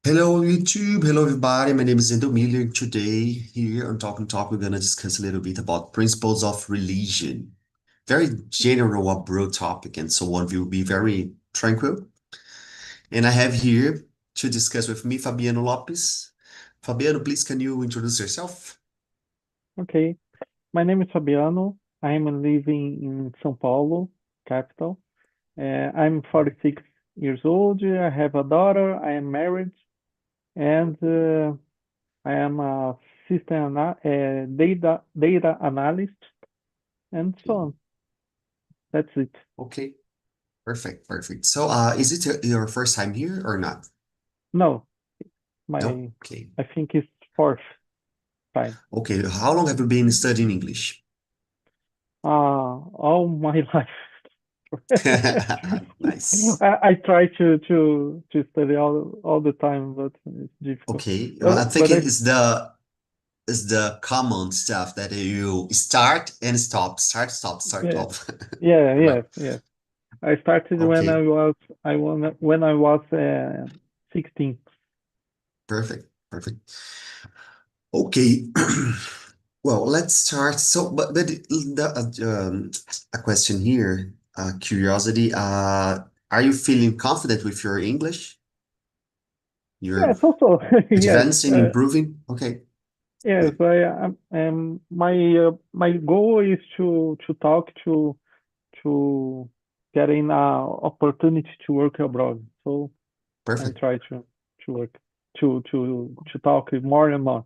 Hello YouTube, hello everybody. My name is Endo Miller. Today here on Talk and Talk, we're gonna discuss a little bit about principles of religion. Very general, a broad topic, and so on. Will be very tranquil. And I have here to discuss with me Fabiano Lopes. Fabiano, please can you introduce yourself? Okay, my name is Fabiano. I'm living in São Paulo, capital. I'm 46 years old. I have a daughter. I am married, and I am a data analyst, and so Okay, on. That's it. okay, perfect, perfect. So, is it your first time here or not? No, No? my Okay. I think it's fourth time. Okay, how long have you been studying English? All my life. Nice. I try to study all the time, but it's difficult. Okay, well, I But think I it's the common stuff that you start and start, Yeah, stop. yeah, Right. yes, yes. I started Okay, when I was 16. perfect, perfect. Okay, well, let's start. So, but a question here, curiosity. Are you feeling confident with your English? You're Yes, also yes, advancing, improving? Okay, yes. good, My goal is to talk to get in a opportunity to work abroad. So I perfect. try to work to talk more and more.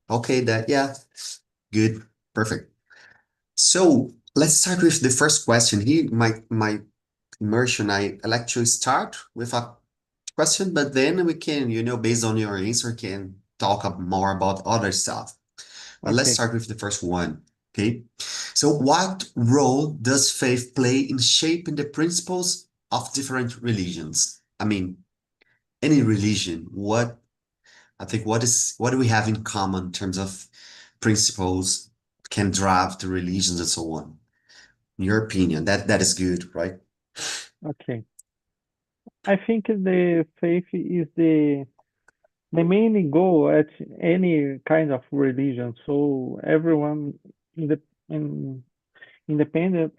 Okay, yeah, good, perfect. So let's start with the first question here. My immersion, I like to start with a question, but then we can, based on your answer, can talk more about other stuff. But let's Okay. start with the first one. Okay. So what role does faith play in shaping the principles of different religions? I mean, any religion, what do we have in common in terms of principles can drive the religions and so on? In your opinion, that is good, right? Okay. I think the faith is the main goal at any kind of religion. So everyone in the in, independent,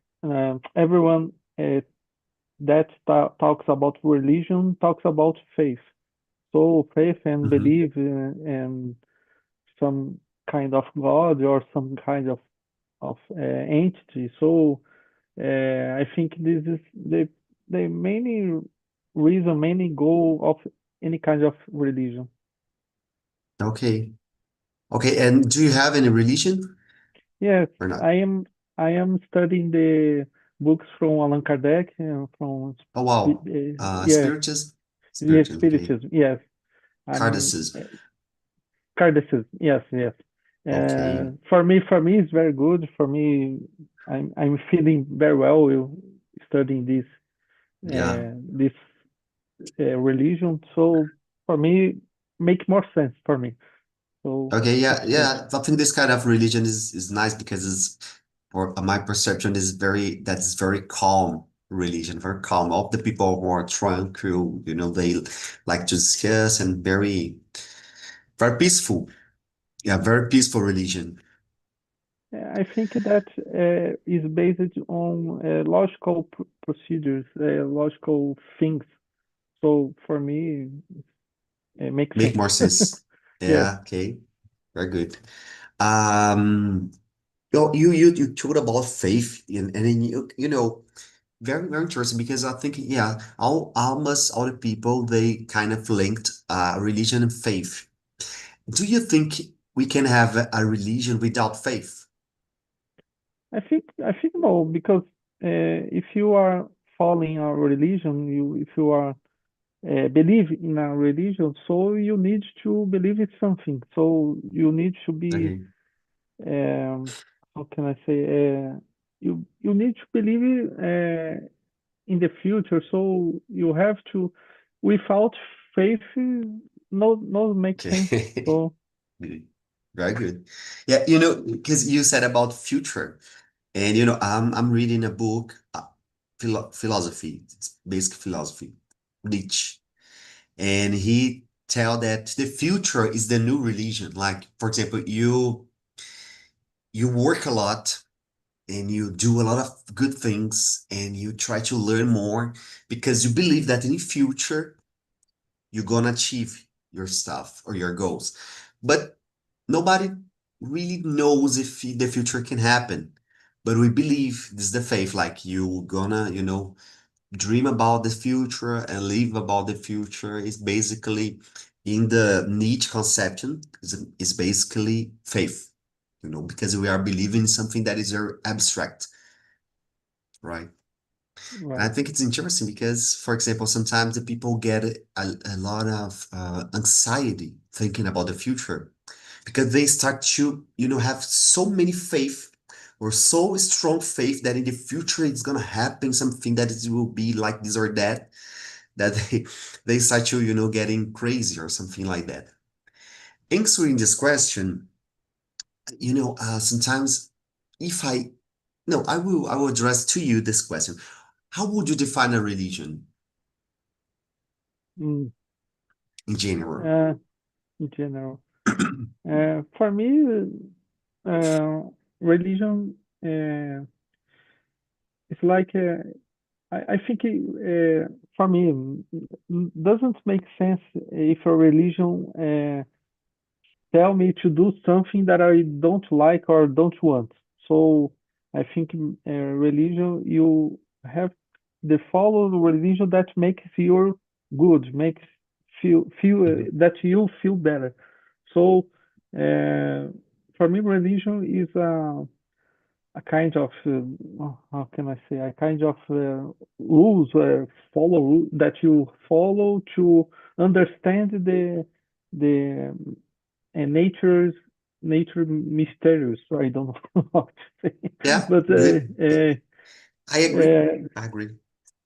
everyone that talks about religion talks about faith. So faith and Hmm. belief and some kind of God or some kind of entity. So I think this is the main reason, main goal of any kind of religion. Okay. Okay. And do you have any religion Yes, or not? I am. I am studying the books from Allan Kardec and from Oh, wow. yes, Spiritism? yes, Spiritism. Okay. Spiritism. Yes, I'm Cardacism. Kardec. Yes, yes. Okay. For me, it's very good. For me, I'm feeling very well studying Yeah. this religion. So for me, make more sense for me. So Okay. Yeah. it's good. Yeah. I think this kind of religion is nice because for my perception, that's very calm religion, very calm. All the people who are tranquil, they like to discuss and very peaceful. Yeah. Very peaceful religion. I think that is based on logical procedures, logical things. So for me, it makes Make sense. more sense. Yes. Yeah. Okay. Very good. Um, you talked about faith and then very, very interesting because I think, yeah, almost all the people, they kind of linked religion and faith. Do you think we can have a religion without faith? I think no, because if you are following a religion, if you are believe in a religion, so you need to believe in something. So you need to be Okay. um, how can I say? You need to believe in the future. So you have to, without faith, no make sense. Okay. So Good. Very good. Yeah, because you said about future, and I'm reading a book, philosophy. It's basic philosophy, Nietzsche. and he tell that the future is the new religion. Like, for example, you work a lot and you do a lot of good things and you try to learn more because you believe that in the future you're gonna achieve your stuff or your goals. But nobody really knows if the future can happen. But we believe this is the faith, like you gonna, dream about the future and live about the future is basically in the Nietzsche conception is basically faith, because we are believing in something that is very abstract, right? And I Right. think it's interesting because, for example, sometimes the people get a lot of anxiety thinking about the future because they start to, have so many faith or so strong faith that in the future it's gonna happen something that it will be like this or that, that they start to, getting crazy or something like that. Answering this question, sometimes if I, no, I will address to you this question. How would you define a religion Mm, in general? in general. For me, religion is like I think for me doesn't make sense if a religion tell me to do something that I don't like or don't want. So I think religion you have the follow the religion that makes you good, makes feel Mhm. that you feel better. So uh, for me, religion is a kind of how can I say a kind of rules that you follow to understand the nature's nature mysterious. I don't know how to say, Yeah, but I agree. uh, I agree.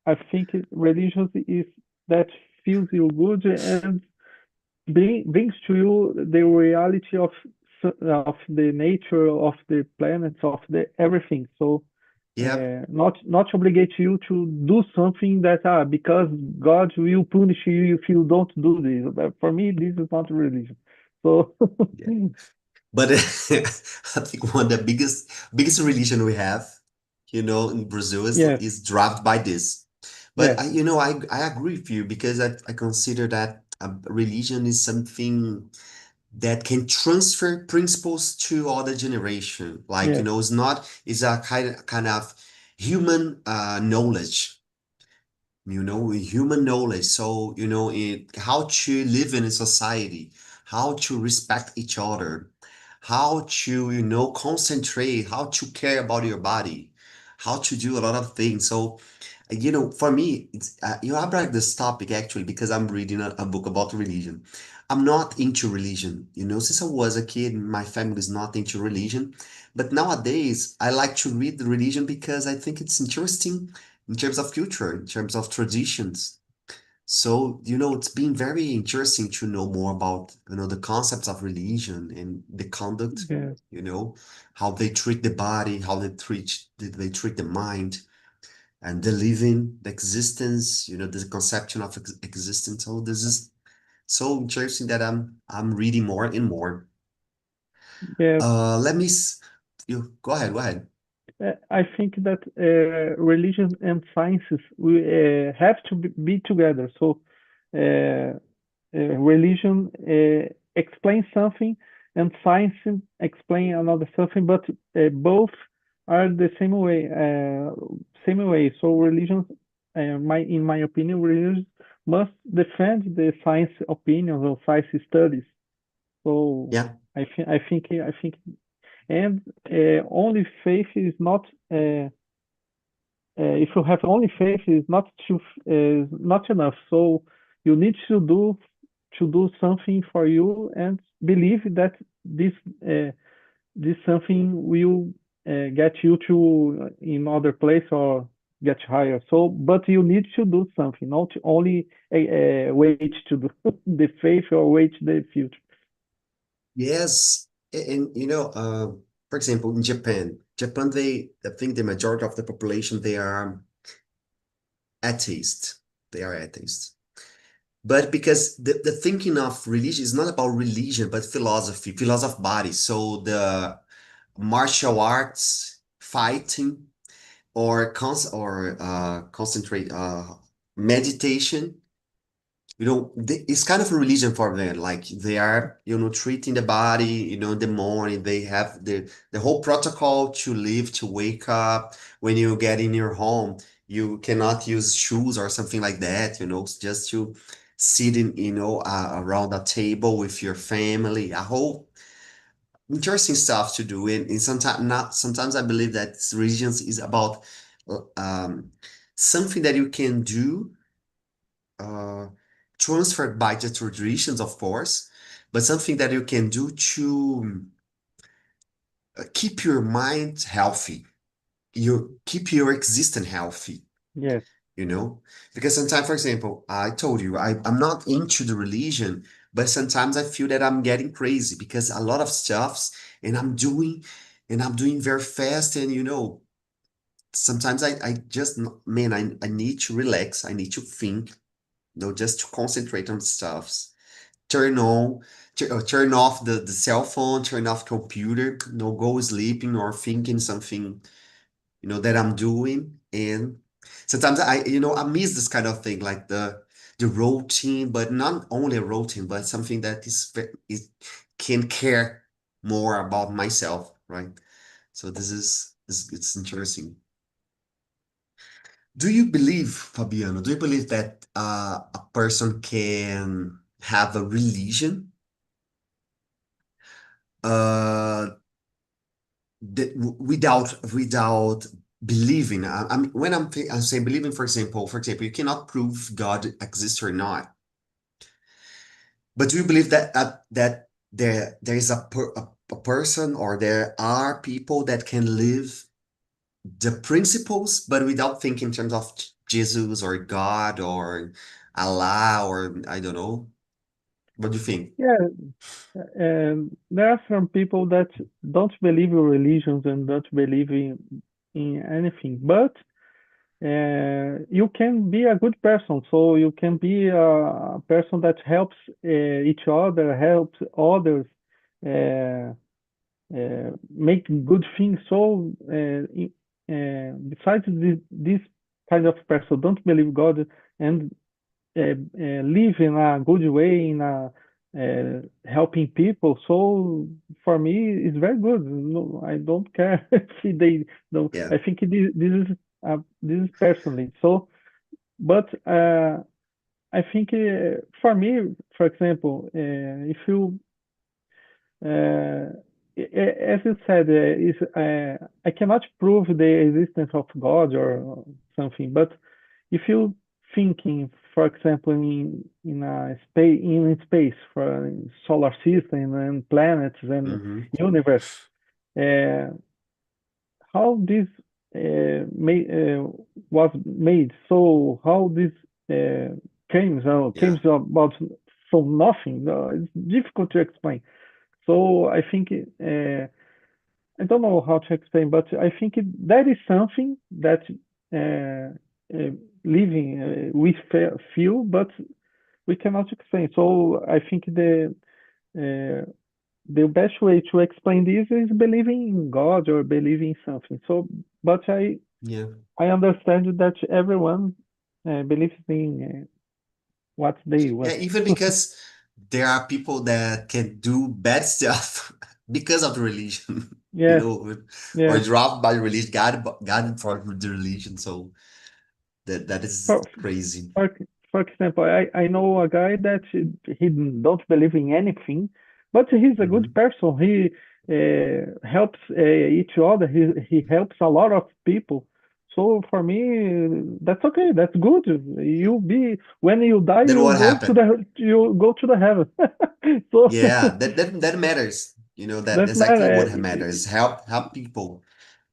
I think religion is that feels you good and brings to you the reality of the nature of the planets of the everything. So Yeah. not obligate you to do something that because God will punish you if you don't do this. But for me, this is not religion. So Yeah. But I think one of the biggest religion we have, in Brazil yes, is dropped by this. But yes, I agree with you because I consider that a religion is something that can transfer principles to other generation. Like, yes, it's a kind of human knowledge, human knowledge. So, how to live in a society, how to respect each other, how to, concentrate, how to care about your body, how to do a lot of things. So, for me, I brought this topic actually because I'm reading a book about religion. I'm not into religion, since I was a kid, my family is not into religion. But nowadays, I like to read the religion because I think it's interesting in terms of culture, in terms of traditions. So, it's been very interesting to know more about, the concepts of religion and the conduct, yes, you know, how they treat the body, how they treat the mind and the living, the existence, the conception of existence. So this is so interesting that I'm reading more and more. yes. Let me you go ahead, go ahead. I think that religion and sciences we have to be together. So uh, religion explains something and science explain another something, but both are the same way. So religion, in my opinion, religion must defend the science opinions or science studies. So Yeah. I think, and only faith is not. If you have only faith, is not enough. So you need to do something for you and believe that this uh, this something will get you to in other place or get higher. So, but you need to do something, not only wait to do the faith or wait the future. Yes. And, for example, in Japan, I think the majority of the population, they are atheists. They are atheists. But because the thinking of religion is not about religion, but philosophy body. So the martial arts, fighting, or concentrate meditation, it's kind of a religion for them. Like they are, treating the body, in the morning. They have the whole protocol to live, to wake up. When you get in your home, you cannot use shoes or something like that, just to sit in, around a table with your family. A whole interesting stuff to do. And sometimes not sometimes I believe that religions is about um something that you can do, uh, transferred by the traditions, of course, but something that you can do to keep your mind healthy, you keep your existence healthy, Yes. you know? Because sometimes, for example, I told you, I'm not into the religion, but sometimes I feel that I'm getting crazy because a lot of stuffs and I'm doing very fast. And, sometimes I just, man, I need to relax. I need to think, just to concentrate on stuffs. turn on, turn off the cell phone, turn off computer, go sleeping or thinking something, that I'm doing. And sometimes I miss this kind of thing, like the routine, but not only a routine, but something that is can care more about myself, right? So this is it's interesting. Do you believe, Fabiano, do you believe that a person can have a religion uh without believing? I mean, when I'm saying believing, for example, you cannot prove God exists or not, but do you believe that there is a person, or there are people that can live the principles but without thinking in terms of Jesus or God or Allah, or I don't know. What do you think? Yeah, and there are some people that don't believe in religions and don't believe in anything, but you can be a good person. So you can be a person that helps each other, helps others, uh, make good things. So besides this kind of person don't believe God and live in a good way, in a helping people. So for me, it's very good. No, I don't care if they don't. Yeah, I think this is personally. So, but I think for me, for example, if you as you said, I cannot prove the existence of God or something, but if you thinking, for example, in space for solar system and planets and hmm, universe, uh, how this made, was made, so how this yeah, came about from nothing. It's difficult to explain. So I think I don't know how to explain, but I think that is something that living we feel, but we cannot explain. So I think uh, the best way to explain this is believing in God or believing in something. So, but yeah. I understand that everyone believes in what they Yeah, want. even because there are people that can do bad stuff because of the religion, Yes, or yes. dropped by religion, guided for the religion. So that is For, crazy. for for example, I know a guy that he don't believe in anything, but he's a good Hmm. person. He helps each other. He helps a lot of people. So for me, that's okay. That's good. You be when you die, Then what happened? you go to the heaven. So Yeah, that matters. That that's exactly matter. what matters. Help people.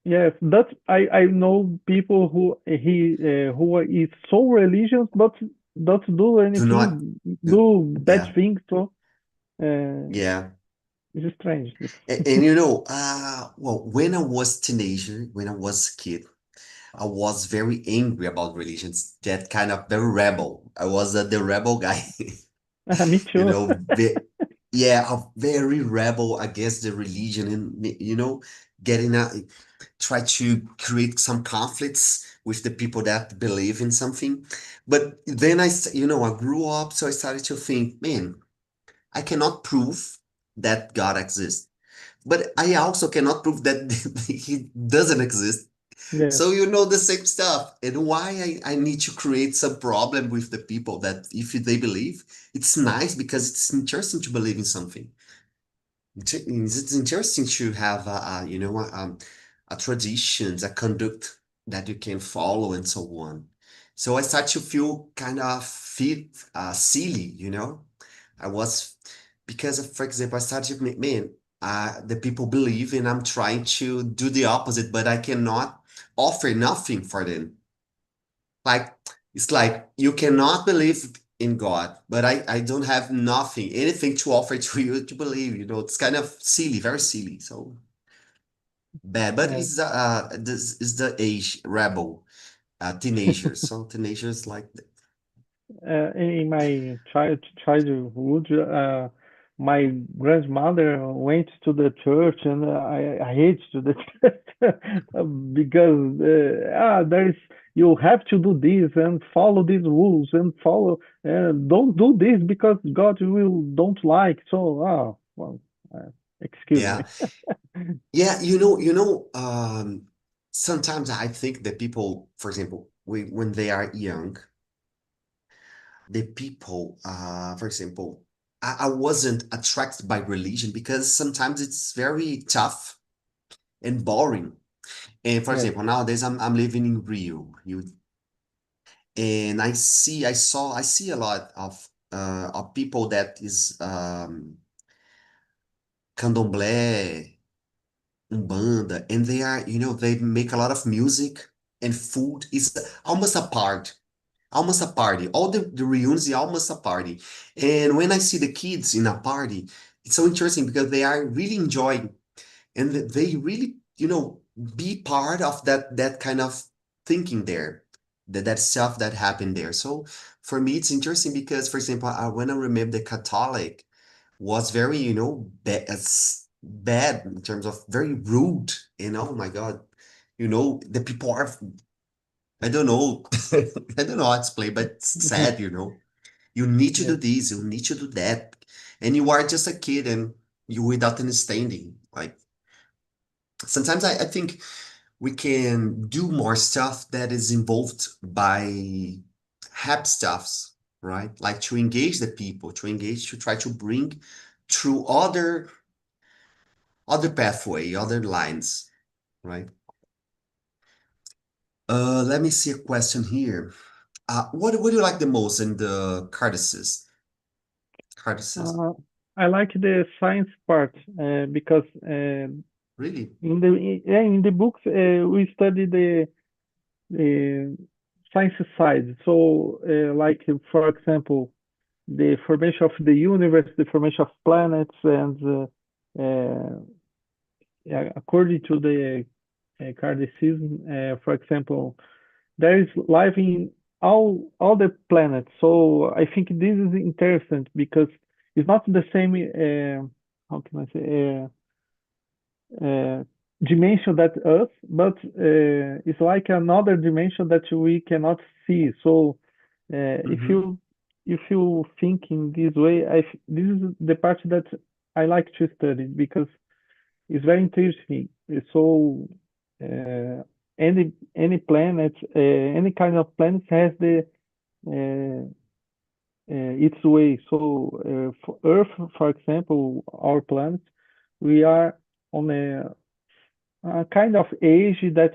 Yes, that's I know people who is so religious but don't do Do not anything, do. do bad Yeah, things. So uh, yeah. it's strange. And well, when I was teenager, when I was a kid, I was very angry about religions, that kind of very rebel. I was the rebel guy. Me You too. know, yeah, a very rebel against the religion and, getting a, try to create some conflicts with the people that believe in something. But then I grew up, so I started to think, man, I cannot prove that God exists, but I also cannot prove that he doesn't exist. Yes, So the same stuff. And why I need to create some problem with the people that if they believe, it's nice because it's interesting to believe in something. It's interesting to have a traditions, a conduct that you can follow and so on. So I start to feel kind of silly, I was because, for example, I started to man, the people believe and I'm trying to do the opposite, but I cannot offer nothing for them. Like it's like you cannot believe in God, but I don't have anything to offer to you to believe. It's kind of silly, very silly. So bad, but yes. it's this is the age rebel, teenagers. So teenagers like In my childhood, my grandmother went to the church, and I hate to the church because there's you have to do this and follow these rules and follow don't do this because God will don't like. So well, excuse me. yeah, yeah. Sometimes I think that people, for example, when they are young, the people, for example, I wasn't attracted by religion because sometimes it's very tough and boring. And for Yes, example, nowadays I'm living in Rio, and I see a lot of people that is candomblé, umbanda, and they make a lot of music and food is almost a party. All the reunions are almost a party. And when I see the kids in a party, it's so interesting because they are really enjoying and they really, be part of that kind of thinking there, that stuff that happened there. So for me, it's interesting because, for example, when I remember the Catholic was very, bad in terms of very rude, and oh my God, the people are, I don't know, I don't know how to explain, but it's sad, You need to do yes, this, you need to do that. And you are just a kid and you without understanding. Like sometimes I think we can do more stuff that is involved by hap stuffs, right? Like to engage the people, to try to bring through other pathway, other lines, right? Let me see a question here. What do you like the most in the Cardaces? Cardaces? uh, I like the science part because Really? in the books we study the science side. So, like for example, the formation of the universe, the formation of planets, and yeah, according to the Cardassian, for example, there is life in all the planets. So I think this is interesting because it's not the same. How can I say? Uh, dimension that us, but it's like another dimension that we cannot see. So if Mm-hmm. you think in this way, this is the part that I like to study because it's very interesting. So uh, any planet, any kind of planet has the uh, its way. So for Earth, for example, our planet, we are on a kind of age that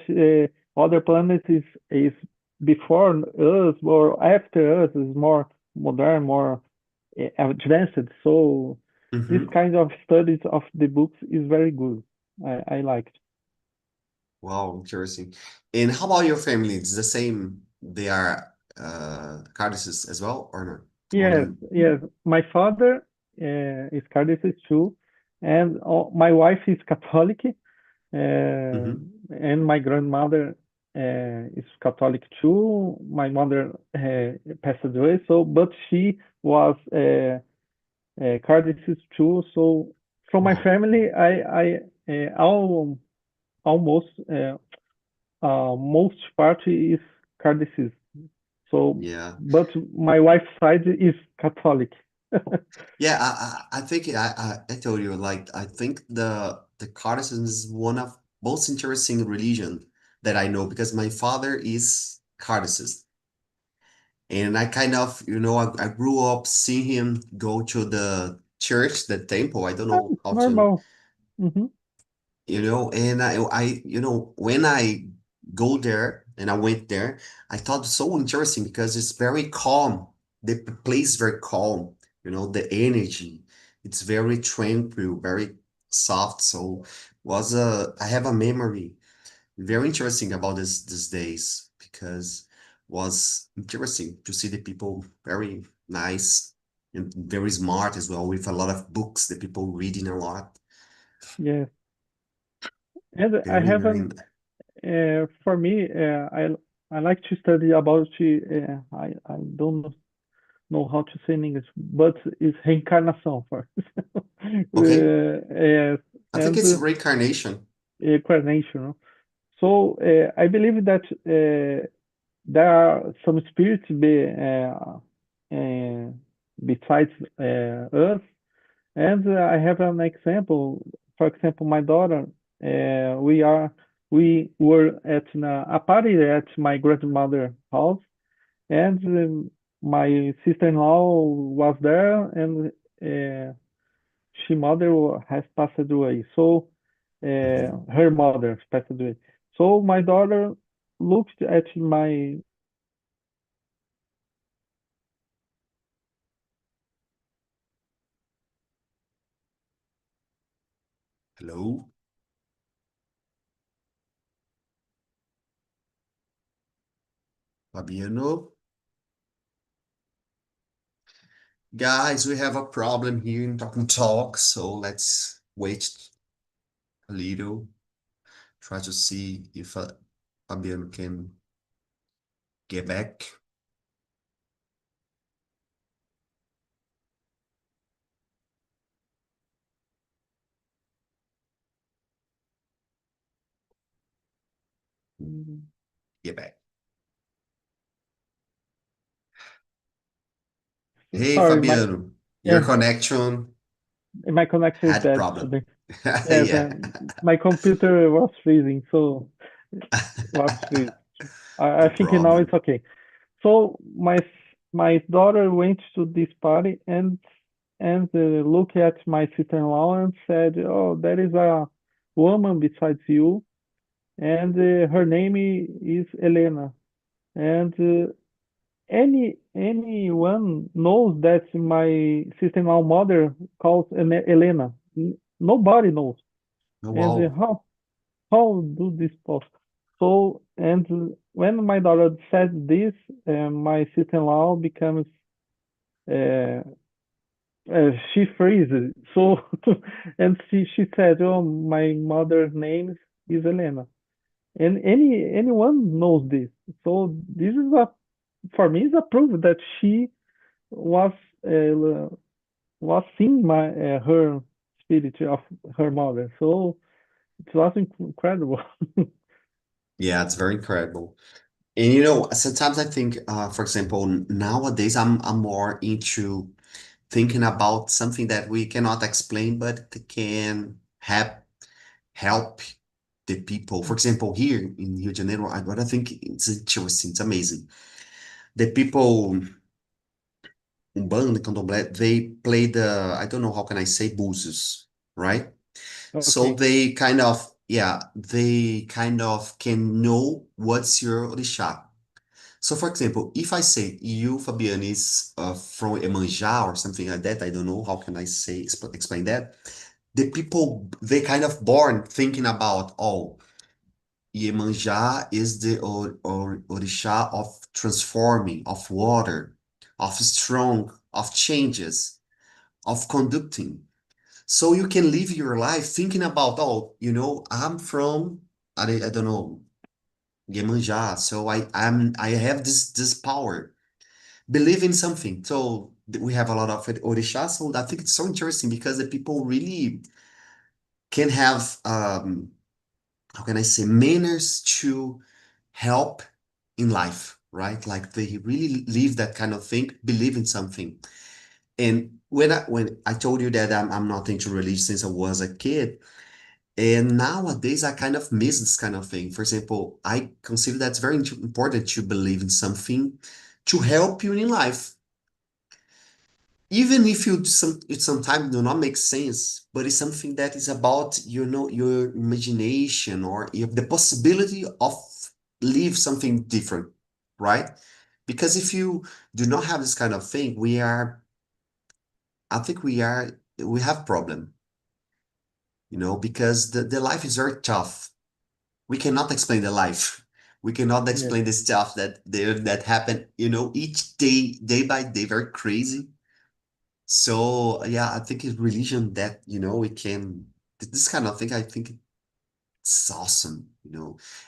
other planets is before us or after us is more modern, more advanced. So this Mm-hmm. kind of studies of the books is very good. I liked. Wow, interesting. And how about your family? It's the same. They are Cardaces as well, or not? Yes, Only. yes. My father is Catholic too, and my wife is Catholic, Mm-hmm. and my grandmother. is Catholic too. My mother passed away, so but she was Catholic too. So from my Wow. family, almost most part is Catholicism. So, Yeah. but my wife's side is Catholic. Yeah, I think I told you like I think the Cardassian is one of most interesting religion that I know because my father is Cardassian. And I kind of, I grew up seeing him go to the church, the temple. I don't know It's how to, normal. Hmm. and when I go there and I went there, I thought so interesting because it's very calm. The place is very calm, the energy. It's very tranquil, very soft. So I have a memory very interesting about this these days because was interesting to see the people very nice and very smart as well with a lot of books, the people reading a lot. Yes, and I Very, very haven't. For me, I like to study about. I don't know how to say in English, but it's reincarnation for okay. yes, I think and it's reincarnation. incarnation. No? So I believe that there are some spirits besides us, and I have an example. For example, my daughter, we were at a party at my grandmother's house, and my sister-in-law was there, and uh, she mother has passed away. So Mhm. her mother passed away. So my daughter looked at my Hello, Fabiano. Guys, we have a problem here in Talk and Talk, so let's wait a little. Try to see if Fabiano can get back. Get back. Hey, sorry, Fabiano, your yeah, connection my connection is had bad problem. today. Yes, Yeah, my computer was freezing, so was freezing. I no think now it's problem. okay. So my daughter went to this party and looked at my sister-in-law and said, "Oh, there is a woman besides you, and her name is Elena." And anyone knows that my sister-in-law mother calls Elena. Nobody knows. Oh, And wow. how do this possible? So and when my daughter said this, my sister-in-law becomes uh, she freezes. So and she said, "Oh, my mother's name is Elena." And anyone knows this. So this is a for me is a proof that she was uh, was seeing her spirit of her mother. So it was incredible. Yeah, it's very incredible. And sometimes I think, for example, nowadays I'm more into thinking about something that we cannot explain, but can help the people. For example, here in Rio de Janeiro, what I think it's interesting, it's amazing. The people Umbanda, Candomblé, they play I don't know how can I say, búzios, right? So Okay. they kind of can know what's your orixá. So, for example, if I say you, Fabian, is from Emanjá or something like that, I don't know how can I say explain that. The people they kind of born thinking about, oh, Iemanjá is the orixá of transforming, of water, of strong, of changes, of conducting. So you can live your life thinking about, oh, I'm from, I don't know, Iemanjá. So I have this power. Believe in something. So we have a lot of it, Orisha. So I think it's so interesting because the people really can have how can I say manners to help in life, right? Like they really live that kind of thing, believe in something. And when I told you that I'm not into religion since I was a kid, and nowadays I kind of miss this kind of thing. For example, I consider that's very important to believe in something to help you in life. Even if it sometimes do not make sense, but it's something that is about your imagination or the possibility of live something different, right? Because if you do not have this kind of thing, I think we have problem, because the life is very tough. We cannot explain the life. We cannot Yes. explain the stuff that happen, each day, day by day, very crazy. So yeah, I think it's religion that, we can this kind of thing, I think it's awesome.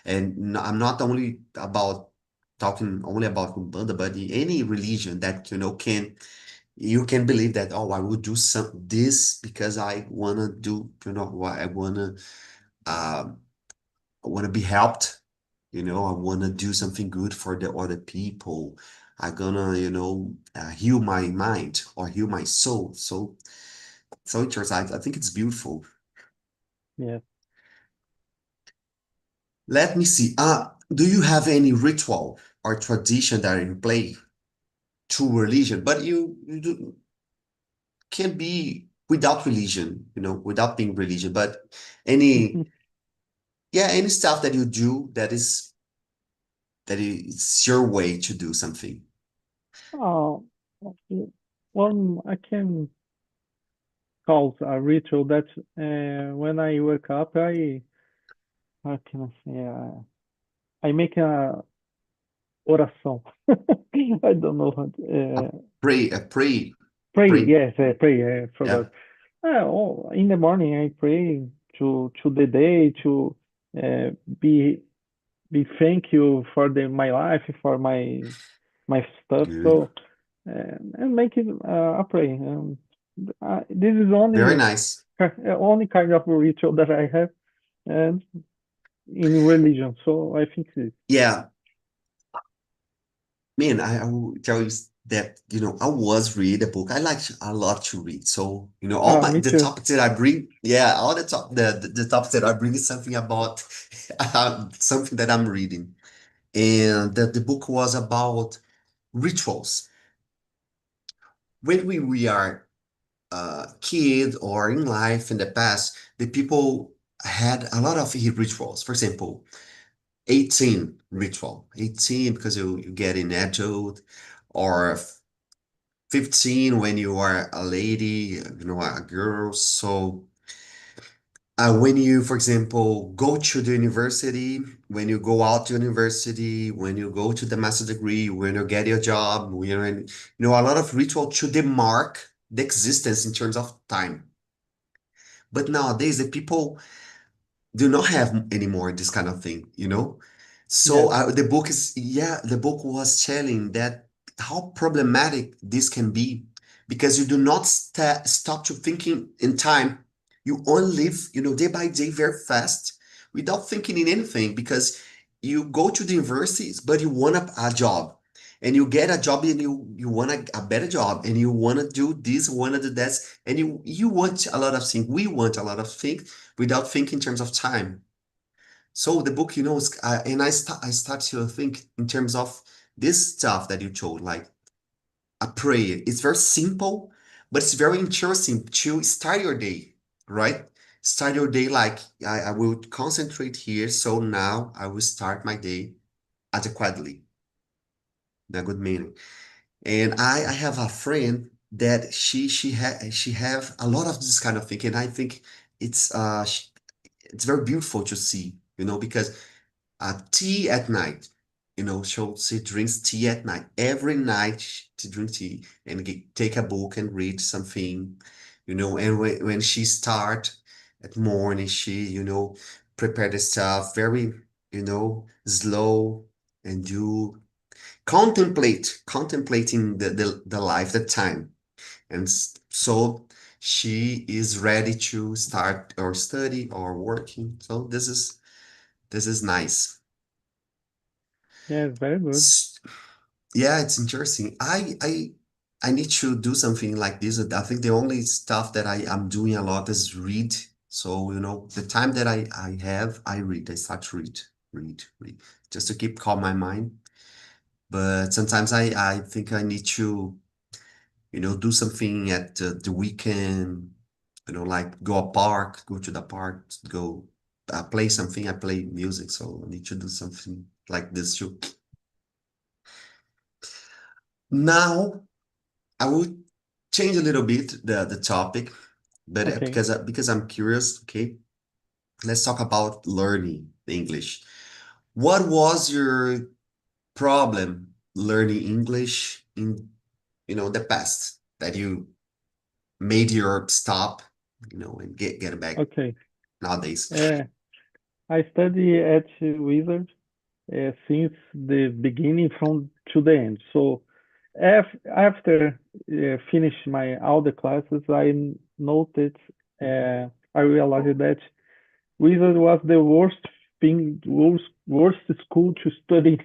And I'm not only about talking only about Umbanda, but any religion that, you can believe that, oh, I will do this because I wanna do, what um I wanna be helped, I wanna do something good for the other people. I'm gonna, heal my mind or heal my soul. So interesting. I think it's beautiful. Yes. Let me see. Do you have any ritual or tradition that are in play to religion? But can be without religion, without being religion. But any, yeah, any stuff that you do that is your way to do something. Oh, one I can call a ritual that when I wake up, how can I say, I make a oração. I don't know how A pray, pray. pray. Yes, pray. I forgot. Yeah, In the morning, I pray to the day to uh, be be thank you for my life, for my stuff. good. So and make it a pray. This is Very nice. only kind of ritual that I have and in religion. So I think this. Yeah, man, I will tell you that, I was read a book. I like a lot to read. So, all Me the too. topics that I bring, yeah, all the topics that I bring is something about something that I'm reading. And the book was about rituals. When we are kid or in life in the past, the people had a lot of rituals. For example, 18 ritual, 18 because you get in adult, or 15 when you are a lady, a girl. So when you, for example, go to the university, when you go out to university, when you go to the master degree, when you get your job, when you're in, a lot of ritual to demark the existence in terms of time. But nowadays, the people do not have anymore this kind of thing. So Yes. the book was telling that how problematic this can be because you do not stop to thinking in time. You only live, day by day very fast without thinking in anything because you go to the universities, but you want a job. And you get a job and you want a better job and you want to do this, want to do that, and you want a lot of things. We want a lot of things without thinking in terms of time. So the book, and I start to think in terms of this stuff that you told, like a prayer. It's very simple, but it's very interesting to start your day, right? Start your day like I will concentrate here. So now I will start my day adequately, in a good manner. And I have a friend that she have a lot of this kind of thing, and I think it's it's very beautiful to see, because tea at night. She drinks tea at night. Every night she drinks tea and take a book and read something. And when she start at morning, she, prepare the stuff very. slow and do contemplating the life, the time. And so she is ready to start or study or working. So this is nice. Yeah, it's very good. S- Yeah, it's interesting. I need to do something like this. I think the only stuff that I am doing a lot is read. So, the time that I have, I read. I start to read, just to keep calm my mind. But sometimes I think I need to, do something at the weekend, like go to the park, go play something. I play music, so I need to do something like this too. Now, I would change a little bit the topic, but Okay. because I'm curious, okay, let's talk about learning English. What was your problem learning English in, the past that you made your stop, and get back Okay. nowadays? Uh, I study at Wizard since the beginning from to the end. So after finish my all the classes, noted, I realized that Wizard was the worst school to study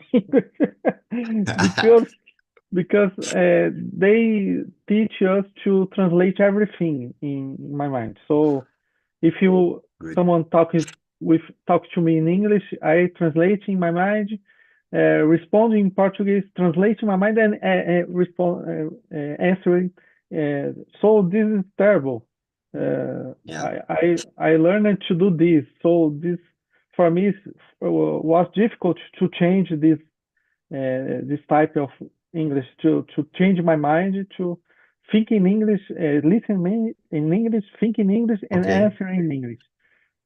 because they teach us to translate everything in my mind. So if you Good. someone talk to me in English, I translate in my mind, respond in Portuguese, translate in my mind, and respond answering. So this is terrible. Yeah. I learned to do this. So this for me was difficult to change this type of English to change my mind to think in English, in English, think in English, and Okay. answer in English.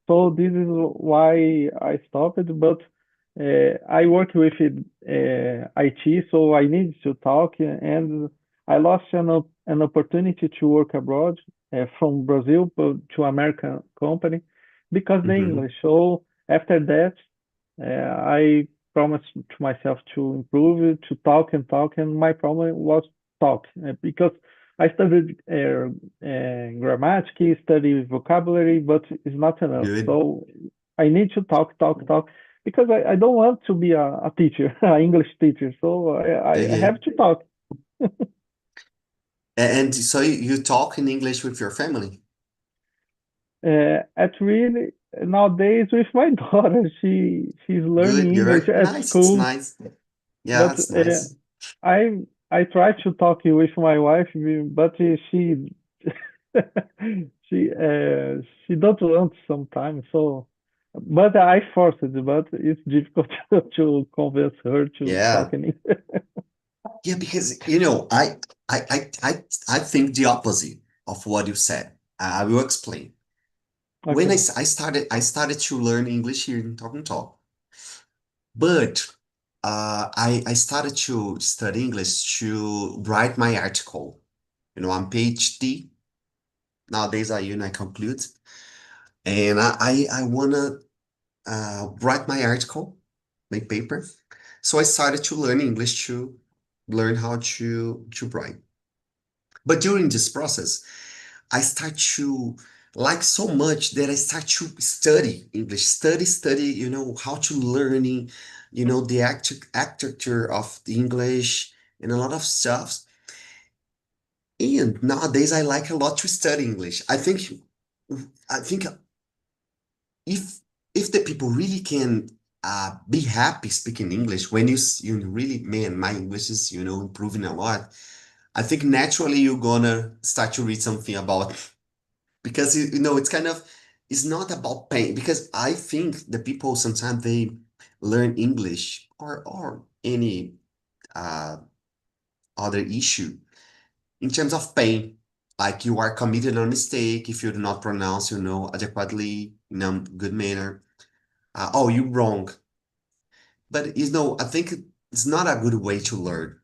So this is why I stopped. But I work with IT, so I need to talk, and I lost an opportunity to work abroad from Brazil to American company because the Mm-hmm. English. So after that, I promised to myself to improve, to talk and talk, and my problem was talk because I studied grammatics, study vocabulary, but it's not enough. Good. So I need to talk, talk, talk, because I don't want to be a teacher, an English teacher. So Yeah, I yeah. have to talk. And so you talk in English with your family? At really nowadays with my daughter, she's Good. learning You're English very at nice. It's school, nice. Yeah, but it's nice. I try to talk with my wife, but she don't want sometimes. So, but I force it. But it's difficult to convince her to talk Yeah. in English. Yeah, because I think the opposite of what you said. I will explain. When Okay, I started to learn English here in Talk and Talk, but I started to study English to write my article. I'm PhD nowadays. I conclude, and I wanna write my article, my paper. So I started to learn English to learn how to write. But during this process, I start to like so much that I start to study English, study, how to learning, the actor of the English and a lot of stuff. And nowadays I like a lot to study English. I think if if the people really can be happy speaking English when you really, man, my English is, improving a lot. I think naturally you're gonna start to read something about because it's kind of it's not about pain because I think the people sometimes they learn English or any uh, other issue in terms of pain, like you are committed a mistake if you do not pronounce adequately in a good manner. Oh, you wrong. But I think it's not a good way to learn.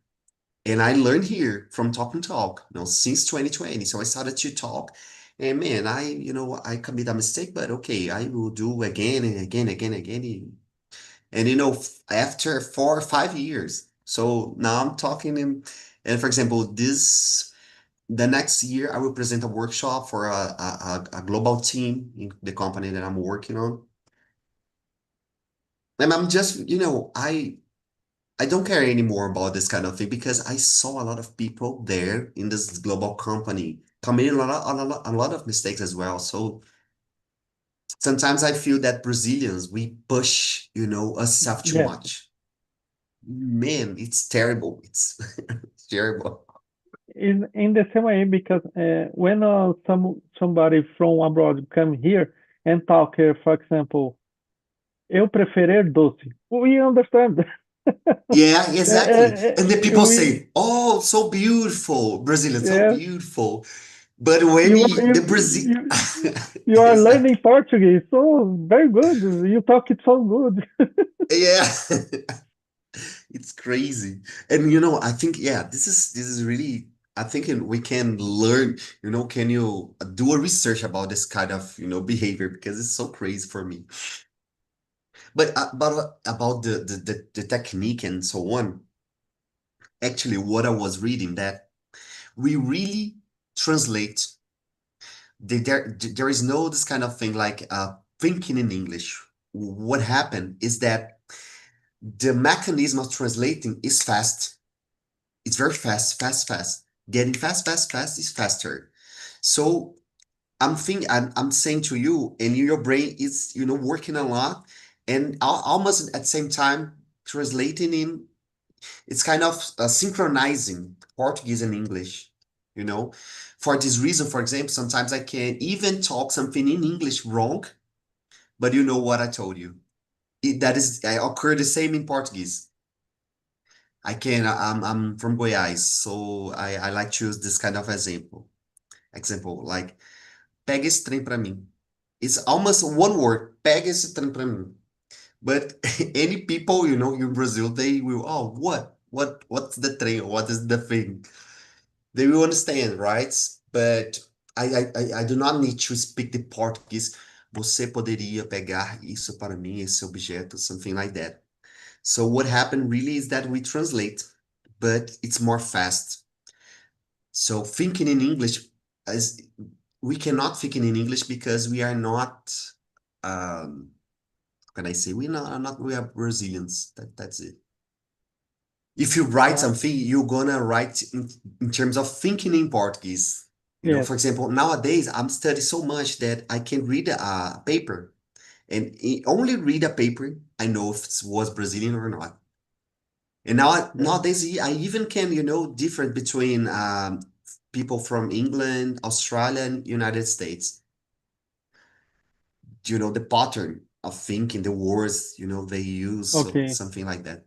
And I learned here from Talk and Talk, since 2020. So I started to talk, and man, I commit a mistake, but okay, I will do again and again, again, again. And after 4 or 5 years. So now I'm talking and for example, the next year I will present a workshop for a global team in the company that I'm working on. And I'm just, I don't care anymore about this kind of thing because I saw a lot of people there in this global company committing a lot of mistakes as well. So sometimes I feel that Brazilians, we push, ourselves too Yes, much. Man, it's terrible. It's it's terrible. in the same way, because when somebody from abroad come here and talk, for example, eu preferir doce, we understand. Yeah, exactly. And the people We say, "Oh, so beautiful, Brazilian, so yes, beautiful." But when you are the Brazil, you are learning exactly, Portuguese, so very good. You talk it so good. yeah, it's crazy. And I think this is really. I think we can learn. Can you do a research about this kind of behavior because it's so crazy for me. But about the technique and so on. Actually, what I was reading that we really translate there is no this kind of thing like thinking in English. What happened is that the mechanism of translating is fast. It's very fast, fast, fast. Getting fast, fast, fast is faster. So I'm saying to you, and your brain is working a lot, and almost at the same time translating in. It's kind of synchronizing Portuguese and English, you know. For this reason, for example, sometimes I can even talk something in English wrong, but you know what I told you. That is, I occur the same in Portuguese. I'm from Goiás, so I like to use this kind of example. Example, like, pega esse trem pra mim. It's almost one word, pega esse trem pra mim. But any people, in Brazil, they will, oh, what? What's the train? What is the thing? They will understand, right? But I do not need to speak the Portuguese. Você poderia pegar isso para mim, esse objeto, something like that. So what happened really is that we translate, but it's more fast. So thinking in English, as we cannot think in English because we are not, how can I say, we are Brazilians. That's it. If you write Yeah. something, you're gonna write in terms of thinking in Portuguese. Yes. For example, nowadays I'm studying so much that I can read a paper and only read a paper, I know if it was Brazilian or not. And Yeah. nowadays I even can, different between people from England, Australia, and United States. The pattern of thinking, the words, they use, so Okay. something like that.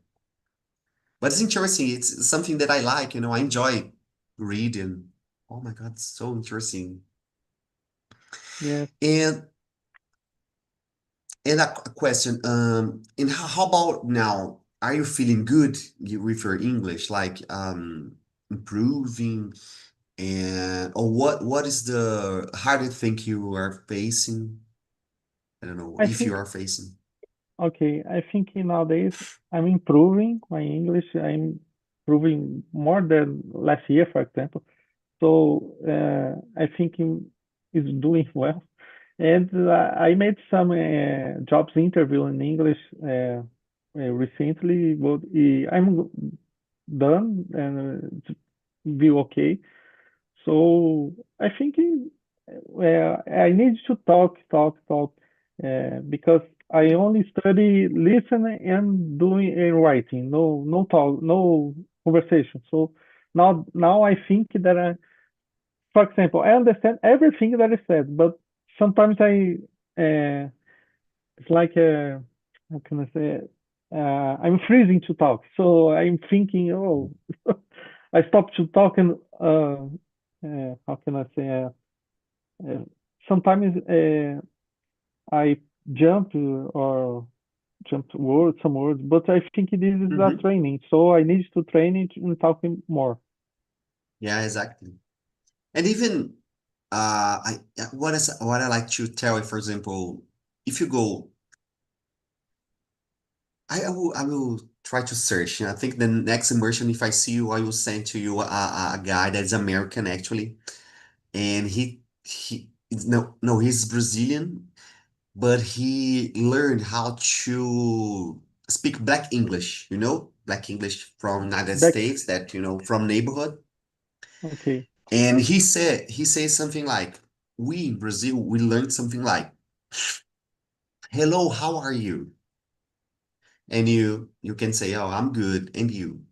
But it's interesting. It's something that I like, I enjoy reading. Oh my God, it's so interesting. Yes. And a question, and how about now? Are you feeling good with your English, like improving? And or what is the hardest thing you are facing? I don't know I if you think are facing. okay. I think nowadays I'm improving my English. I'm improving more than last year, for example. So I think it's doing well. And I made some jobs interview in English recently, but I'm done and it's be okay. So I think I need to talk, because I only study listening and doing and writing. No, no talk, no conversation. So now I think that for example, I understand everything that is said, but sometimes it's like how can I say it? I'm freezing to talk. So I'm thinking, oh, I stopped to talk and how can I say? Uh, Sometimes I jump or jump words, some words, but I think this is a Hmm. training. So I need to train it and talking more. Yeah, exactly. And even what I like to tell you, for example, if you go I will try to search. I think the next immersion, if I see you, I will send to you a guy that's American actually, and he no he's Brazilian, but he learned how to speak Black English. Black English from United Back, States, that from neighborhood. okay, And he says something like, "We in Brazil, we learned something like, 'Hello, how are you?' And you can say, 'Oh, I'm good,' and you."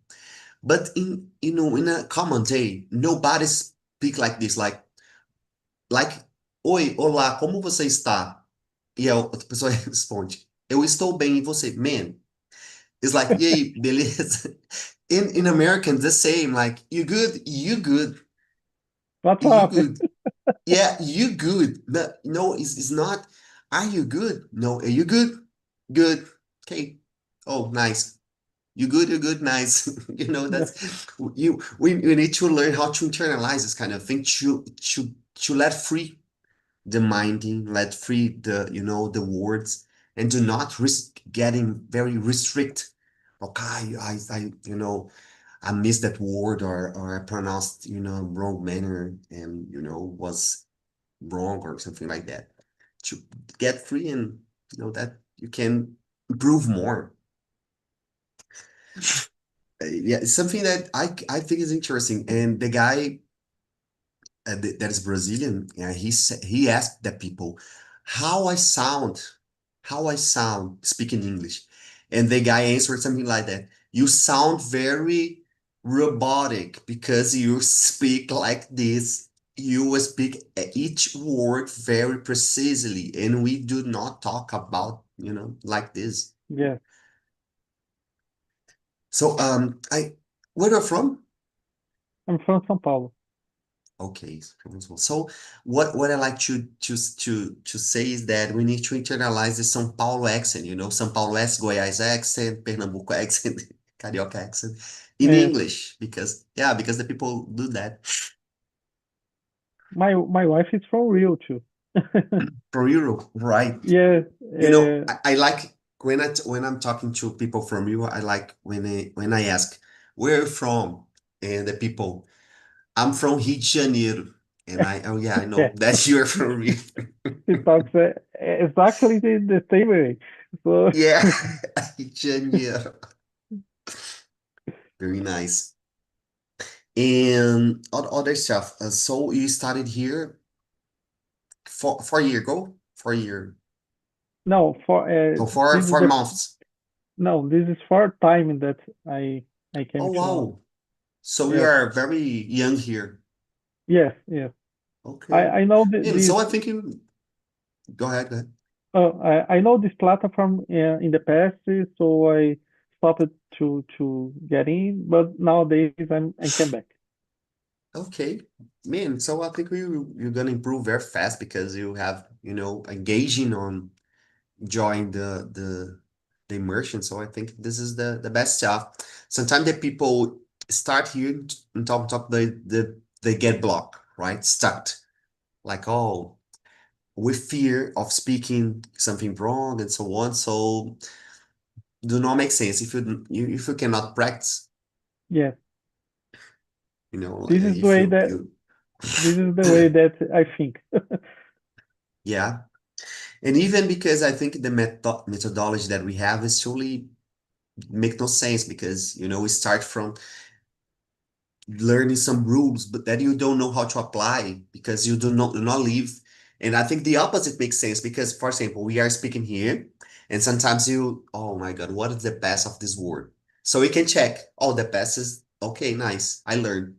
But in a common day, nobody speak like this, like, "Oi, olá, como você está?" E a outra pessoa responde, "Eu estou bem, e você?" Man, it's like, "E aí, beleza?" In American, the same, like, "You good? You good? what's You up? good? Yeah, you good." No, it's not, "Are you good?" No, "Are you good?" Good. Okay. Oh, nice. You good, you good, nice. Yeah, That's we need to learn how to internalize this kind of thing, to let free the minding, let free the words, and do not risk getting very restrict. Okay, I missed that word, or I pronounced wrong manner, and was wrong or something like that. To get free, and that you can improve more. Yeah, it's something that I think is interesting. And the guy that is Brazilian, yeah, he asked the people how I sound, how I sound speaking English, and the guy answered something like that: "You sound very robotic because you speak like this. You will speak each word very precisely, and we do not talk about like this." yeah. So where are you from? I'm from São Paulo. Okay, responsible. So what I like to say is that we need to internalize the São Paulo accent, São Paulo accent, Goiás accent, Pernambuco accent, Carioca accent in Yeah. English, because the people do that. My wife is from Rio too. From Europe, right? Yeah, I like when I'm talking to people from Europe, I like when I ask, "Where are you from?" And the people, "I'm from Rio de Janeiro." And oh yeah, I yeah. know that you're from Rio. She talks exactly the same way. So Yeah, Janeiro. Very nice. And other stuff. So you started here 4 year ago? 4 year. no, for Oh, four this is four the months. no, this is for time that I Oh came to. wow. So you Yes, are very young here. yes, yes. Okay. I know And this. so I think you go ahead, go ahead. I know this platform in the past, so I stopped to get in, but nowadays I came back. Okay. Man, so I think you're gonna improve very fast because you have, engaging on join the immersion. So I think this is the best stuff. Sometimes the people start here and talk, they get blocked, right? Stuck. Like, oh, with fear of speaking something wrong and so on. So do not make sense if you cannot practice, Yes, this is the if way you that you this is the way that I think. yeah. And even because I think the methodology that we have is truly make no sense, because we start from learning some rules, but that you don't know how to apply because you do not live. And I think the opposite makes sense because, for example, we are speaking here, and sometimes oh my God, what is the past of this word? So we can check. Oh, the past is okay, nice. I learned.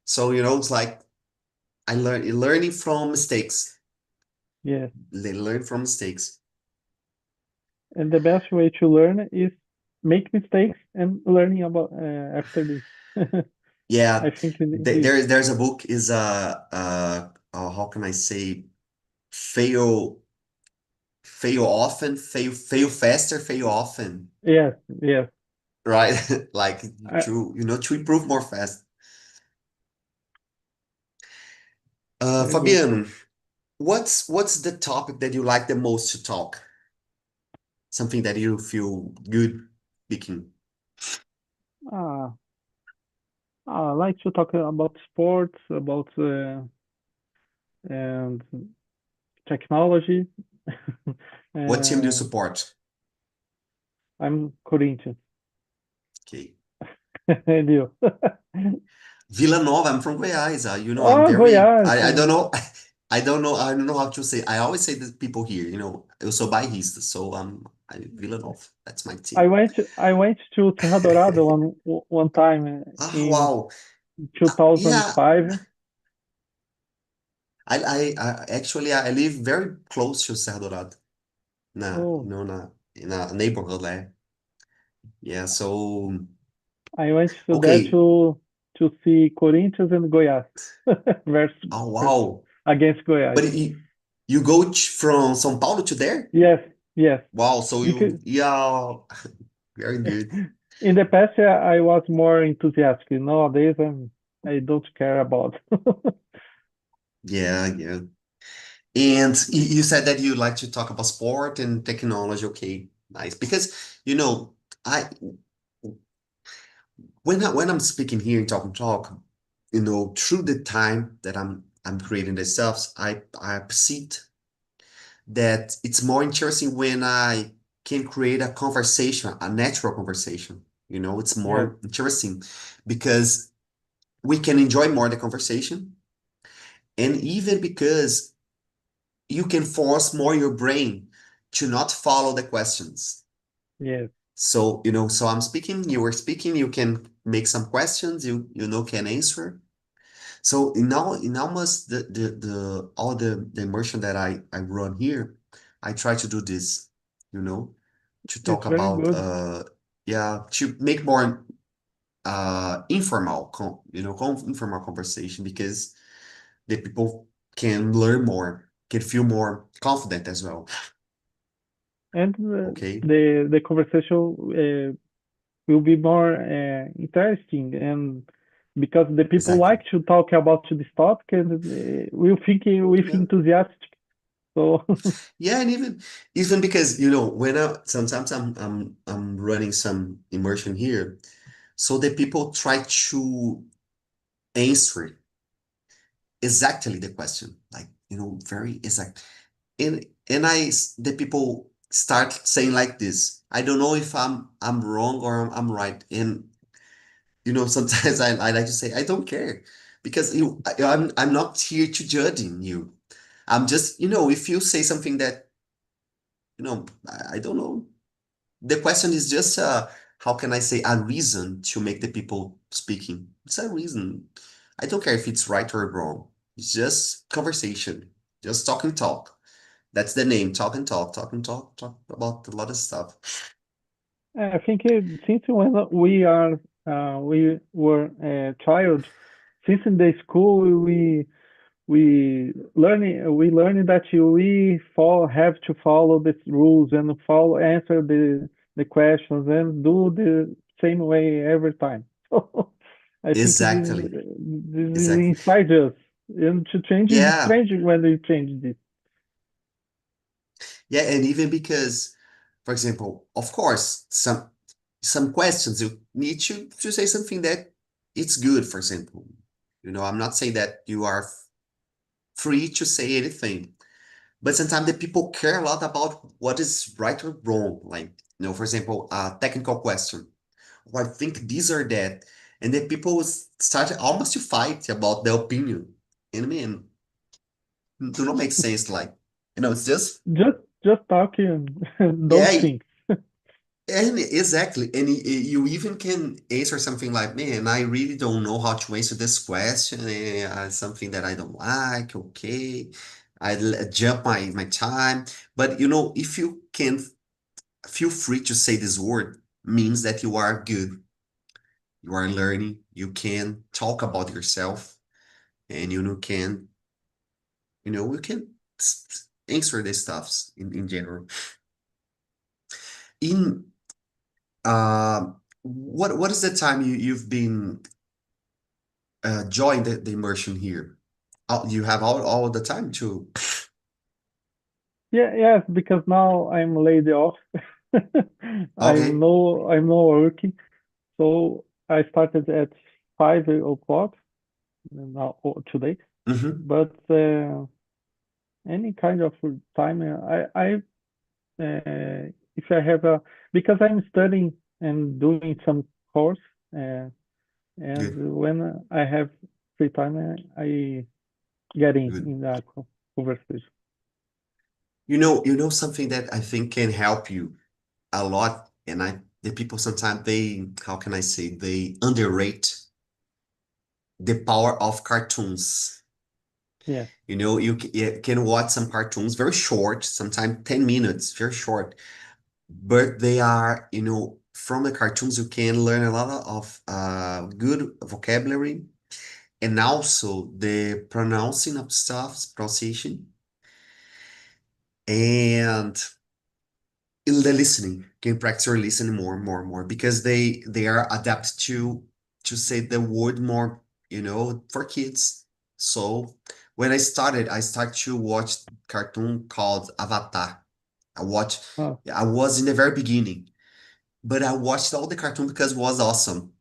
So it's like learning from mistakes. Yes, Learn from mistakes. and the best way to learn is make mistakes and learning about after this. I Yeah, think this. there's a book is how can I say, fail fail often, fail faster, fail often, Yes, yes. right? Like I, to improve more fast. very good. Fabiano, what's the topic that you like the most to talk? Something that you feel good. speaking? Ah, I like to talk about sports, about and technology. What team do you uh, support? I'm Corinthians. Okay. And you? Vila Nova, I'm from Goiás. I'm Oh, very, Goiás. I don't know, I don't know how to say. I always say to people here, eu sou bairrista, so Vila Nova. That's my I team. went I went to Cerro Dourado one time Ah, in wow. Yeah, 2005. I live very close to Serra Dourado, Oh, in a neighborhood there. Yeah, so, I went to there okay. to see Corinthians and Goiás versus Oh, wow. against Goiás. But you go from São Paulo to there? Yes, yes. Wow, so Because yeah, very good. in the past I was more enthusiastic. Nowadays I don't care about. Yeah, yeah. And you said that you like to talk about sport and technology. Okay, nice. Because, you know, I when I'm speaking here in Talk and Talk, through the time that I'm creating the stuff, I perceived that it's more interesting when I can create a conversation, a natural conversation. It's Yes, more interesting because we can enjoy more the conversation, and even because you can force more your brain to not follow the questions. yes. So, so I'm speaking, you were speaking, you can make some questions, can answer. So in almost the all the immersion that I run here, I try to do this, you know, to It's talk very about good. yeah, to make more informal informal conversation, because the people can learn more, can feel more confident as well. And Okay? the conversation will be more interesting and because the people Exactly. like to talk about this topic and will think with Yeah. enthusiastic. So Yeah, and even because when sometimes I'm running some immersion here, so the people try to answer exactly the question, like very exact. And the people start saying like this. I don't know if I'm wrong or I'm right. And sometimes I like to say I don't care, because I'm not here to judging you. I'm just, if you say something that I don't know. The question is just how can I say, a reason to make the people speaking. It's a reason. I don't care if it's right or wrong. It's just conversation. Just talk and talk. That's the name. Talk and talk. Talk and talk. Talk about a lot of stuff. I think since when we were a child, since in the school we learn that have to follow the rules and follow answer the questions and do the same way every time. So I think Exactly. this is Exactly. inside us, and to change is Yeah. strange when we change this. Yeah. And even because, for example, of course, some questions you need to say something that it's good, for example. I'm not saying that you are free to say anything. But sometimes the people care a lot about what is right or wrong. Like, for example, a technical question. Or I think this or that. And then people start almost to fight about the opinion. And I mean, do not make sense. Like, it's just, Just talking, yeah, don't think. and exactly. And you even can answer something like, man, I really don't know how to answer this question. Something that I don't like. Okay. Jump my time. But, if you can feel free to say this word, means that you are good. You are learning. You can talk about yourself, and you can answer these stuffs in general. In what is the time you've been joined the immersion here? You have all the time to. Yeah, yes, because now I'm laid off. Okay. I'm not working, so I started at 5 o'clock now today. Mm-hmm. But any kind of time, if I have a because I'm studying and doing some course, uh, Good. and when I have free time, I get Good. in that conversation. You know something that I think can help you a lot, and the people sometimes how can I say, they underrate the power of cartoons. Yeah. You can watch some cartoons very short, sometimes 10 minutes, very short, but they are, from the cartoons you can learn a lot of good vocabulary and also the pronouncing of stuff, pronunciation, and the listening. Can practice your listening more and more and more because they are adapted to say the word more, for kids. So when I started to watch cartoon called Avatar. I watched, Oh, I was in the very beginning, but I watched all the cartoon because it was awesome.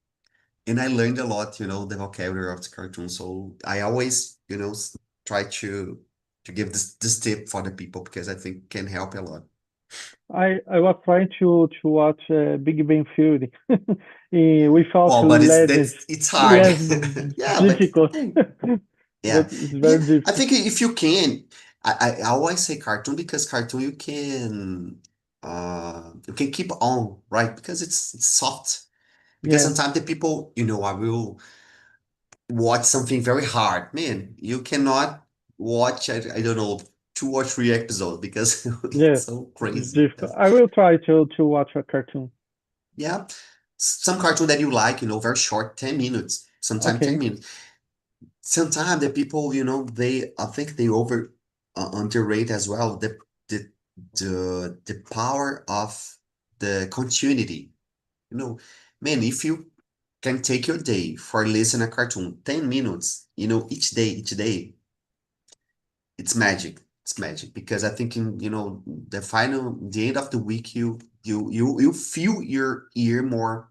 And I learned a lot, the vocabulary of the cartoon. So I always, try to give this tip for the people because I think can help a lot. I was trying to watch Big Bang Theory without Oh, but legends. it's hard. Yes, Yeah, but difficult, yeah, but it's yeah. very I difficult. think if you can, I always say cartoon because cartoon you can keep on, right? Because it's soft. Because Yeah, sometimes the people, I will watch something very hard. Man, you cannot watch, I don't know, 2 or 3 episodes because yeah, it's so it's crazy. difficult. I will try to watch a cartoon. Yeah. Some cartoon that you like, very short, 10 minutes, sometimes 10 Okay. minutes. Sometimes the people, I think they underrate as well the the power of the continuity. You know, man, if you can take your day for listen a cartoon, 10 minutes, each day, it's magic. It's magic because I think the end of the week, you feel your ear more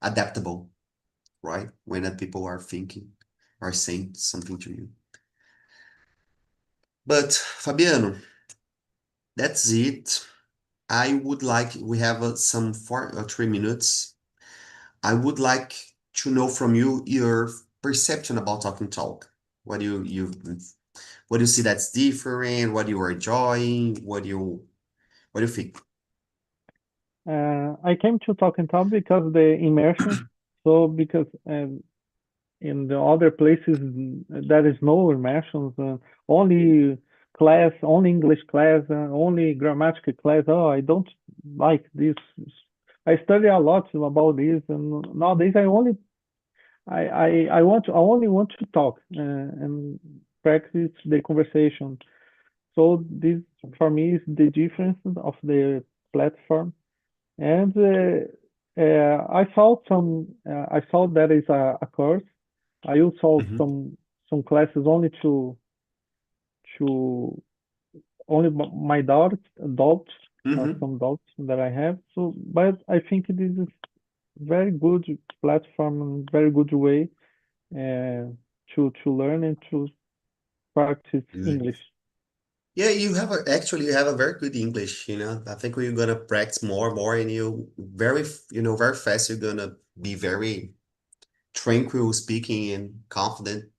adaptable, right? When the people are thinking or saying something to you. But Fabiano, that's it. We have some 4 or 3 minutes. I would like to know from you your perception about talking talk. What do what do you see that's different? What you are enjoying? What do you think? I came to TalkNTalk because the immersion. So because in the other places there is no immersions, only class, only English class, only grammatical class. Oh, I don't like this. I study a lot about this, and nowadays I only want to talk and practice the conversation. So this for me is the difference of the platform. And I saw that is a course. I also saw Mhm, some classes only to only my doubts, mhm. some doubts that I have. So, but I think this is very good platform and very good way to learn and to practice Good. English. Yeah, you have a. Very good English, I think we're gonna practice more and more, and very fast, you're gonna be very tranquil speaking and confident,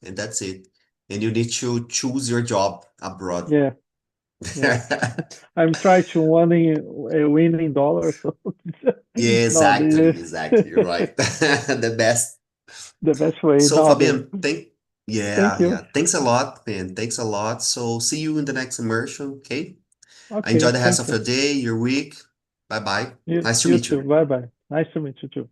and that's it. And you need to choose your job abroad. Yeah, yeah. I'm trying to win in dollars. So Yeah, nowadays, exactly. You're right. The best. the best way So nowadays. Fabian, Thank yeah, you. yeah. Thanks a lot, man. Thanks a lot. So see you in the next immersion, okay? Enjoy Okay, the rest thank of you. your day, your week. Bye bye. Nice to You meet too. you. Bye bye. Nice to meet you too.